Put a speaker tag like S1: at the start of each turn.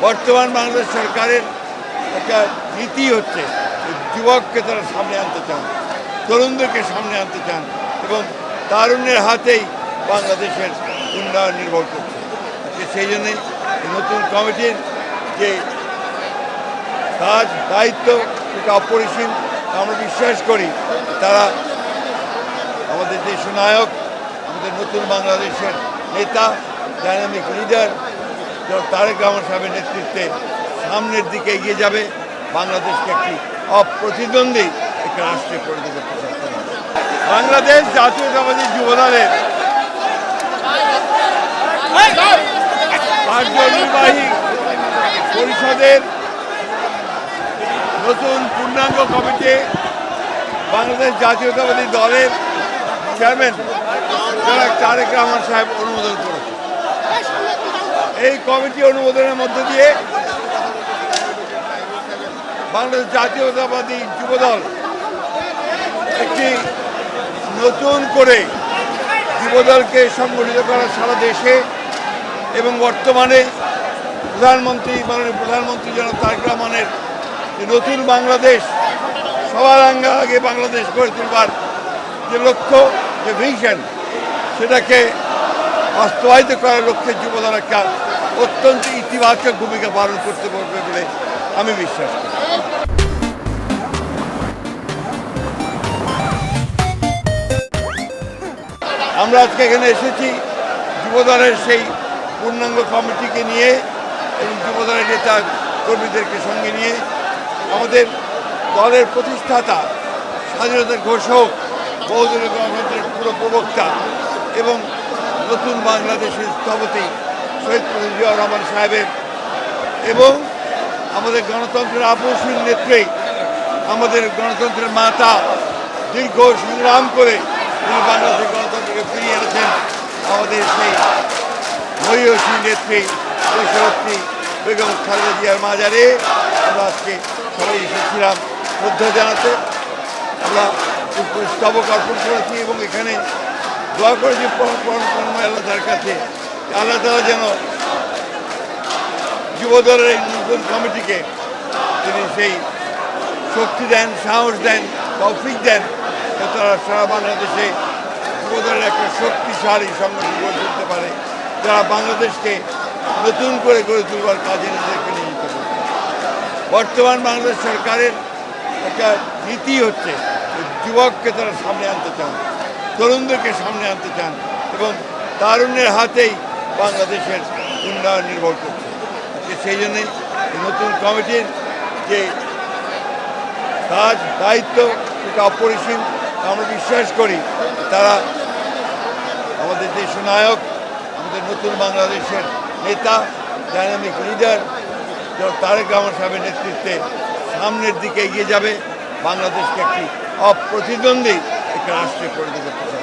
S1: বর্তমান বাংলাদেশ সরকারের একটা নীতি হচ্ছে যুবককে তারা সামনে আনতে চান, তরুণদেরকে সামনে আনতে চান এবং তারুণ্যের হাতেই বাংলাদেশের উন্নয়ন নির্ভর করছে। সেই জন্যে নতুন কমিটির যে কাজ দায়িত্ব সেটা অপরিসীম। আমরা বিশ্বাস করি তারা আমাদের দেশনায়ক, আমাদের নতুন বাংলাদেশের নেতা, ডাইনামিক লিডার তারেক রহমান সাহেবের নেতৃত্বে সামনের দিকে এগিয়ে যাবে, বাংলাদেশকে একটি অপ্রতিদ্বন্দ্বী একটি রাষ্ট্রে পরিণত করতে সক্ষম হবে। বাংলাদেশ জাতীয়তাবাদী যুবদলের কার্যনির্বাহী পরিষদের নতুন পূর্ণাঙ্গ কমিটি বাংলাদেশ জাতীয়তাবাদী দলের চেয়ারম্যান জনাব তারেক রহমান সাহেব অনুমোদন করেছে। এই কমিটি অনুমোদনের মধ্য দিয়ে বাংলাদেশ জাতীয়তাবাদী যুবদল একটি নতুন করে যুবদলকে সংগঠিত করা সারা দেশে এবং বর্তমানে মাননীয় প্রধানমন্ত্রী জনাব তারেক রহমানের যে নতুন বাংলাদেশ, সবার আগে বাংলাদেশ গড়ে তুলবার যে লক্ষ্য, যে ভিশন, সেটাকে বাস্তবায়িত করার লক্ষ্যে যুবদল একটা অত্যন্ত ইতিবাচক ভূমিকা পালন করতে পারবে বলে আমি বিশ্বাস করি। আমরা আজকে এখানে এসেছি যুবদলের সেই পূর্ণাঙ্গ কমিটিকে নিয়ে এবং যুবদলের নেতা কর্মীদেরকে সঙ্গে নিয়ে আমাদের দলের প্রতিষ্ঠাতা, স্বাধীনতার ঘোষক, বহুদলীয় গণতন্ত্রের পুরো প্রবক্তা এবং নতুন বাংলাদেশের স্থপতি শহীদ প্রেসিডেন্ট জিয়াউর রহমান সাহেবের এবং আমাদের গণতন্ত্রের আপসীন নেত্রী, আমাদের গণতন্ত্রের মাতা, দীর্ঘ সংগ্রাম করে তিনি বাংলাদেশের গণতন্ত্রকে ফিরিয়ে এনেছেন আমাদের সেই মহীয়সী নেত্রী দেশরত্রী বেগম খালেদা জিয়ার মাজারে আমরা আজকে সবাই এসেছিলাম শ্রদ্ধা জানাতে। আমরা পুষ্পস্তবক অর্পণ করেছি এবং এখানে দোয়া করেছি আল্লাহ তার কাছে, আল্লাহ তাআলা যেন যুবদলের এই নতুন কমিটিকে তিনি সেই শক্তি দেন, সাহস দেন, তৌফিক দেন, তারা সারা বাংলাদেশে যুবদলের একটা শক্তিশালী সংগঠন গড়ে তুলতে পারে, যারা বাংলাদেশকে নতুন করে গড়ে তুলবার কাজে নিজেদেরকে নিয়োজিত করবে। বর্তমান বাংলাদেশ সরকারের একটা নীতি হচ্ছে যুবককে তারা সামনে আনতে চান, তরুণদেরকে সামনে আনতে চান এবং তারুণ্যের হাতেই বাংলাদেশের উন্নয়ন নির্ভর করছে। সেই জন্যে নতুন কমিটির যে কাজ দায়িত্ব সেটা অপরিসীম। আমরা বিশ্বাস করি তারা আমাদের দেশনায়ক, আমাদের নতুন বাংলাদেশের নেতা, ডাইনামিক লিডার তারেক রহমান সাহেবের নেতৃত্বে সামনের দিকে এগিয়ে যাবে, বাংলাদেশকে একটি অপ্রতিদ্বন্দ্বী একটি রাষ্ট্রে পরিণত করতে